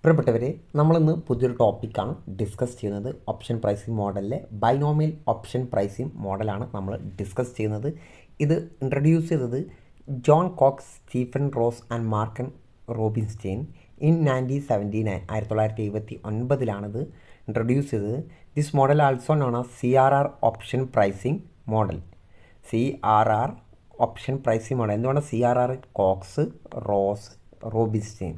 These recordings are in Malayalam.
പ്രിയപ്പെട്ടവരെ, നമ്മളിന്ന് പുതിയൊരു ടോപ്പിക്കാണ് ഡിസ്കസ് ചെയ്യുന്നത്. ഓപ്ഷൻ പ്രൈസിംഗ് മോഡലിലെ ബൈനോമിയൽ ഓപ്ഷൻ പ്രൈസിംഗ് മോഡലാണ് നമ്മൾ ഡിസ്കസ് ചെയ്യുന്നത്. ഇത് ഇൻട്രൊഡ്യൂസ് ചെയ്തത് John Cox, Stephen Ross and Mark Rubinstein in 1979 1979 introduce ചെയ്തത്. This model also known as CRR option pricing model. CRR option pricing model. എന്തുകൊണ്ട് CRR? Cox, Ross, Rubinstein.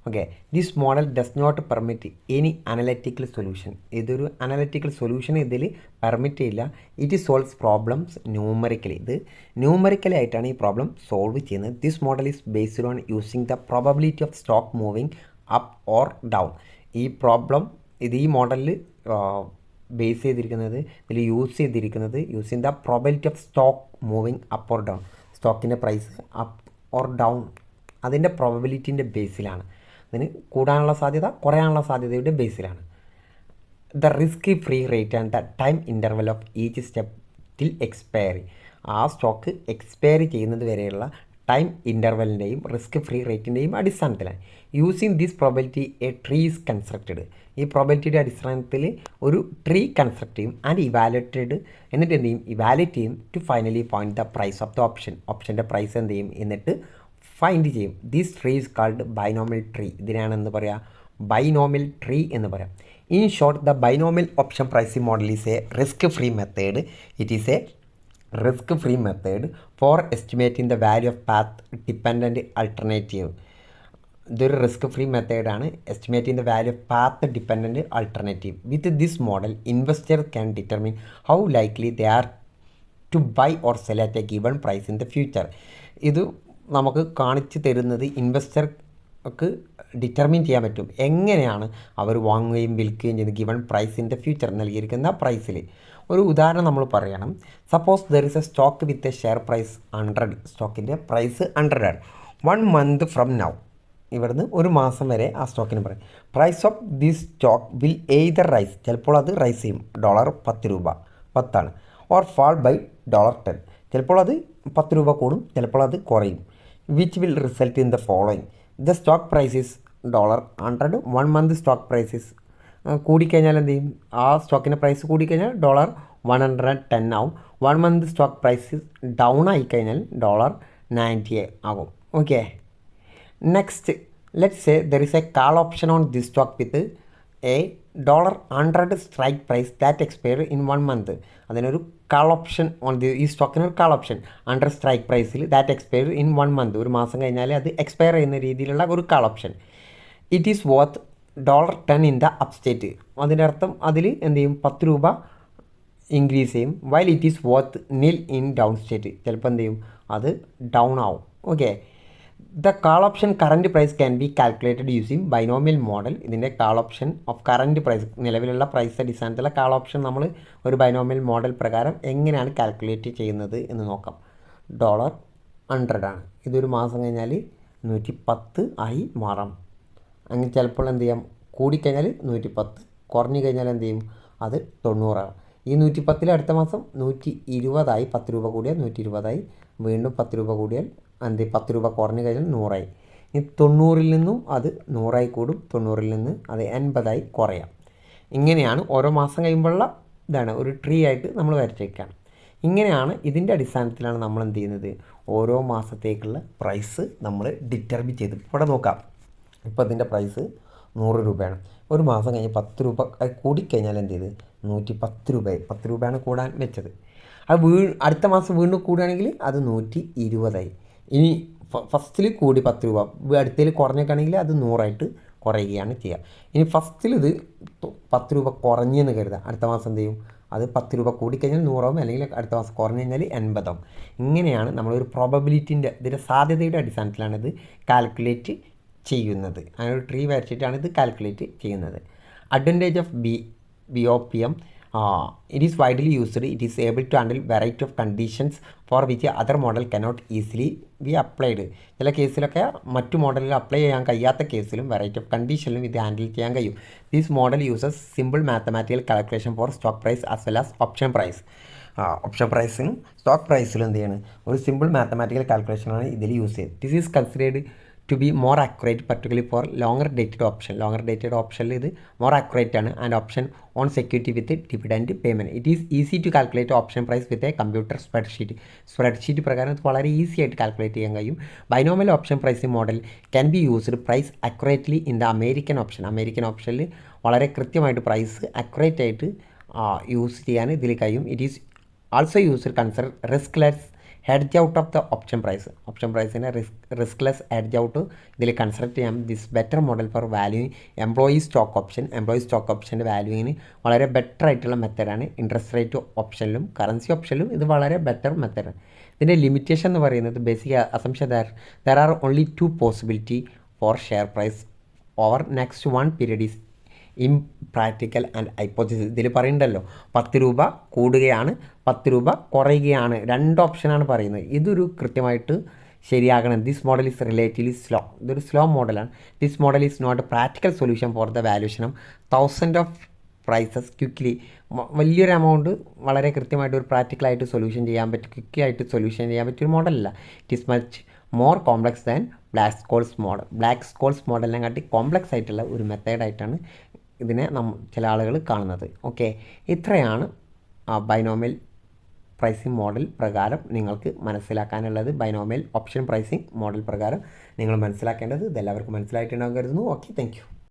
Okay, this model does not permit any analytical solution. ഇതൊരു അനലറ്റിക്കൽ സൊല്യൂഷൻ ഇതിൽ പെർമിറ്റ് ചെയ്യില്ല. It solves problems numerically. ഇത് ന്യൂമറിക്കലി ആയിട്ടാണ് ഈ പ്രോബ്ലം സോൾവ് ചെയ്യുന്നത്. This model is based on using the probability of stock moving up or down. ഈ മോഡലിൽ ബേസ് ചെയ്തിരിക്കുന്നത്, ഇതിൽ using the probability of stock moving up or down. സ്റ്റോക്കിൻ്റെ പ്രൈസ് അപ്പ് ഓർ ഡൗൺ അതിൻ്റെ പ്രോബബിലിറ്റീൻ്റെ ബേസിലാണ്. അതിന് കൂടാനുള്ള സാധ്യത, കുറയാനുള്ള സാധ്യതയുടെ ബേസിലാണ്. The risk free rate and the time interval of each step till expiry. ആ സ്റ്റോക്ക് എക്സ്പയറി ചെയ്യുന്നത് വരെയുള്ള ടൈം ഇൻ്റർവലിൻ്റെയും റിസ്ക് ഫ്രീ റേറ്റിൻ്റെയും അടിസ്ഥാനത്തിലാണ്. Using this probability A tree is constructed. ഈ പ്രോബബിലിറ്റിയുടെ അടിസ്ഥാനത്തിൽ ഒരു ട്രീ കൺസ്ട്രക്ട് ചെയ്യും ആൻഡ് എന്നിട്ട് എന്ത് ചെയ്യും? ഇവാലുവേറ്റ് ചെയ്യും to finally point the price of the option. ഓപ്ഷൻ്റെ പ്രൈസ് എന്ത് ചെയ്യും? എന്നിട്ട് ഫൈൻഡ് ചെയ്യും. This tree is called binomial tree. ഇതിനാണ് എന്ന് പറയുക? ബൈനോമിയൽ ട്രീ എന്ന് പറയാം. In short, the binomial option pricing model is a risk free method. It is a risk free method for estimating the value of path dependent alternative. ഇതൊരു റിസ്ക് ഫ്രീ മെത്തേഡാണ്. Estimating the value of path dependent alternative. With this model investor can determine how likely they are to buy or sell at a given price in the future. ഇത് നമുക്ക് കാണിച്ചു തരുന്നത് ഇൻവെസ്റ്റർക്ക് ഡിറ്റർമിൻ ചെയ്യാൻ പറ്റും എങ്ങനെയാണ് അവർ വാങ്ങുകയും വിൽക്കുകയും ചെയ്യുന്നത് ഗിവൺ പ്രൈസിൻ്റെ ഫ്യൂച്ചർ നൽകിയിരിക്കുന്ന പ്രൈസിൽ. ഒരു ഉദാഹരണം നമ്മൾ പറയണം. Suppose there is a stock with a share price 100. സ്റ്റോക്കിൻ്റെ പ്രൈസ് 100 ആണ്. 1 month ഫ്രം നൗ. ഇവിടുന്ന് ഒരു മാസം വരെ ആ സ്റ്റോക്കിന് പറയും. Price of this stock will either rise. ചിലപ്പോൾ അത് റൈസ് ചെയ്യും. $10 10 ഓർ ഫാൾ ബൈ $10. ചിലപ്പോൾ അത് 10 രൂപ കൂടും, ചിലപ്പോൾ അത് കുറയും. which will result in the following. The stock price is $100. 1 month stock price is കൂടിക്കഴിഞ്ഞാൽ എന്ത് ചെയ്യും? ആ സ്റ്റോക്കിൻ്റെ പ്രൈസ് കൂടിക്കഴിഞ്ഞാൽ $110 ആവും. 1 month സ്റ്റോക്ക് പ്രൈസ് ഡൗൺ ആയിക്കഴിഞ്ഞാൽ $90 ആകും. Okay, next let's say there is a call option on this stock with a $100 strike price that expire in 1 month. അതിനൊരു കാൾ ഓപ്ഷൻ ഓൺ ഈ സ്റ്റോക്കിനൊരു കാൾ ഓപ്ഷൻ 100 സ്ട്രൈക്ക് പ്രൈസിൽ ദാറ്റ് എക്സ്പയർ ഇൻ 1 month. ഒരു മാസം കഴിഞ്ഞാൽ അത് എക്സ്പയർ ചെയ്യുന്ന രീതിയിലുള്ള ഒരു call option. It is worth $10 in the up state. അതിൻ്റെ അർത്ഥം അതിൽ എന്ത് ചെയ്യും? 10 രൂപ ഇൻക്രീസ് ചെയ്യും. While it is worth nil in down state. ചിലപ്പോൾ എന്ത് ചെയ്യും? അത് ഡൗൺ ആവും. Okay, the call option current price can be calculated using binomial model. ഇതിൻ്റെ call option of current price, നിലവിലുള്ള പ്രൈസ് അടിസ്ഥാനത്തിലുള്ള കാൾ ഓപ്ഷൻ നമ്മൾ ഒരു ബൈനോമിയൽ മോഡൽ പ്രകാരം എങ്ങനെയാണ് കാൽക്കുലേറ്റ് ചെയ്യുന്നത് എന്ന് നോക്കാം. $100 ആണ്. ഇതൊരു മാസം കഴിഞ്ഞാൽ 110 ആയി മാറാം. അങ്ങനെ ചിലപ്പോൾ എന്ത് ചെയ്യാം? കൂടിക്കഴിഞ്ഞാൽ 110, കുറഞ്ഞു കഴിഞ്ഞാൽ എന്ത് ചെയ്യും? അത് 90 ആകും. ഈ 110 അടുത്ത മാസം 120 ആയി. 10 രൂപ കൂടിയാൽ 120 ആയി. വീണ്ടും 10 രൂപ കൂടിയാൽ 10 രൂപ കുറഞ്ഞു കഴിഞ്ഞാൽ 100 ആയി. ഈ 90 നിന്നും അത് 100 കൂടും. 90 നിന്ന് അത് 80 കുറയാം. ഇങ്ങനെയാണ് ഓരോ മാസം കഴിയുമ്പോഴുള്ള ഇതാണ് ഒരു ട്രീ ആയിട്ട് നമ്മൾ വരച്ചേക്കാണ്. ഇങ്ങനെയാണ് ഇതിൻ്റെ അടിസ്ഥാനത്തിലാണ് നമ്മൾ എന്ത് ചെയ്യുന്നത്? ഓരോ മാസത്തേക്കുള്ള പ്രൈസ് നമ്മൾ ഡിറ്റർമിൻ ചെയ്ത് ഇവിടെ നോക്കാം. ഇപ്പോൾ ഇതിൻ്റെ പ്രൈസ് 100 രൂപയാണ്. ഒരു മാസം കഴിഞ്ഞ് 10 രൂപ കൂടിക്കഴിഞ്ഞാൽ എന്ത് ചെയ്ത്? 110 രൂപയായി. 10 രൂപയാണ് കൂടാൻ വെച്ചത്. അത് അടുത്ത മാസം വീണ്ടും കൂടുകയാണെങ്കിൽ അത് 120 ആയി. ഇനി ഫസ്റ്റിൽ കൂടി 10 രൂപ, അടുത്തതിൽ കുറഞ്ഞേക്കാണെങ്കിൽ അത് 100 കുറയുകയാണ് ചെയ്യുക. ഇനി ഫസ്റ്റിൽ ഇത് 10 രൂപ കുറഞ്ഞെന്ന് കരുതാം. അടുത്ത മാസം എന്ത് ചെയ്യും? അത് 10 രൂപ കൂടിക്കഴിഞ്ഞാൽ 100 ആവും, അല്ലെങ്കിൽ അടുത്ത മാസം കുറഞ്ഞു കഴിഞ്ഞാൽ 80 ആവും. ഇങ്ങനെയാണ് നമ്മളൊരു പ്രോബബിലിറ്റീൻ്റെ, ഇതിൻ്റെ സാധ്യതയുടെ അടിസ്ഥാനത്തിലാണ് ഇത് കാൽക്കുലേറ്റ് ചെയ്യുന്നത്. അങ്ങനെ ഒരു ട്രീ വരച്ചിട്ടാണ് ഇത് കാൽക്കുലേറ്റ് ചെയ്യുന്നത്. Advantage of BOPM. It is widely used. It is able to handle variety of conditions for which other model cannot easily be applied. ചില കേസിലൊക്കെ മറ്റു മോഡലിൽ അപ്ലൈ ചെയ്യാൻ കഴിയാത്ത കേസിലും വെറൈറ്റി ഓഫ് കണ്ടീഷനിലും ഇത് ഹാൻഡിൽ ചെയ്യാൻ കഴിയും. This model uses simple mathematical calculation for stock price as well as option price. Option പ്രൈസിനും സ്റ്റോക്ക് പ്രൈസിലും എന്ത് ചെയ്യാണ്? ഒരു സിമ്പിൾ മാത്തമാറ്റിക്കൽ കാൽക്കുലേഷനാണ് ഇതിൽ യൂസ് ചെയ്യുന്നത്. This is considered to be more accurate particularly for longer dated ഓപ്ഷനിൽ ഇത് മോർ അക്യുറേറ്റ് ആണ്. And option on security with dividend payment. It is easy to calculate option price with a computer spreadsheet പ്രകാരം ഇത് വളരെ ഈസി ആയിട്ട് കാൽക്കുലേറ്റ് ചെയ്യാൻ കഴിയും. Binomial option pricing model can be used price accurately in the American ഓപ്ഷനിൽ വളരെ കൃത്യമായിട്ട് പ്രൈസ് അക്യുറേറ്റ് ആയിട്ട് യൂസ് ചെയ്യാൻ ഇതിൽ കഴിയും. It is also used consider riskless hedge out of the option പ്രൈസിനെ റിസ്ക്ലെസ് ഹെഡ്ജ് ഔട്ട് ഇതിൽ കൺസിഡർ ചെയ്യാം. This better model for valuing employee stock ഓപ്ഷൻ്റെ വാല്യൂയിങ്ങിന് വളരെ ബെറ്റർ ആയിട്ടുള്ള മെത്തേഡാണ്. ഇൻട്രസ്റ്റ് റേറ്റ് ഓപ്ഷനിലും കറൻസി ഓപ്ഷനിലും ഇത് വളരെ ബെറ്റർ മെത്തേഡാണ്. ഇതിൻ്റെ ലിമിറ്റേഷൻ എന്ന് പറയുന്നത് basic assumption there are only 2 possibility for share price over next 1 period is impractical and hypothesis. ഇതിൽ പറയുന്നുണ്ടല്ലോ 10 രൂപ കൂടുകയാണ്, 10 രൂപ കുറയുകയാണ്, 2 ഓപ്ഷനാണ് പറയുന്നത്. ഇതൊരു കൃത്യമായിട്ട് ശരിയാകണം. This model is relatively slow. ഇതൊരു സ്ലോ മോഡലാണ്. This model is not a practical solution for the valuation of thousand of prices quickly. വലിയൊരു എമൗണ്ട് വളരെ കൃത്യമായിട്ട് ഒരു പ്രാക്ടിക്കലായിട്ട് സൊല്യൂഷൻ ചെയ്യാൻ പറ്റും, ക്വിക്കായിട്ട് സൊല്യൂഷൻ ചെയ്യാൻ പറ്റിയൊരു മോഡലല്ല. It is much more complex than Black Scholes മോഡലിനെ കാട്ടി കോംപ്ലക്സ് ആയിട്ടുള്ള ഒരു മെത്തേഡായിട്ടാണ് ഇതിനെ ചില ആളുകൾ കാണുന്നത്. ഓക്കെ, ഇത്രയാണ് ബൈനോമിയൽ പ്രൈസിംഗ് മോഡൽ പ്രകാരം നിങ്ങൾക്ക് മനസ്സിലാക്കാനുള്ളത്. ബൈനോമിയൽ ഓപ്ഷൻ പ്രൈസിംഗ് മോഡൽ പ്രകാരം നിങ്ങൾ മനസ്സിലാക്കേണ്ടത് ഇതെല്ലാവർക്കും മനസ്സിലായിട്ടുണ്ടാകും കരുതുന്നു. Okay, thank you.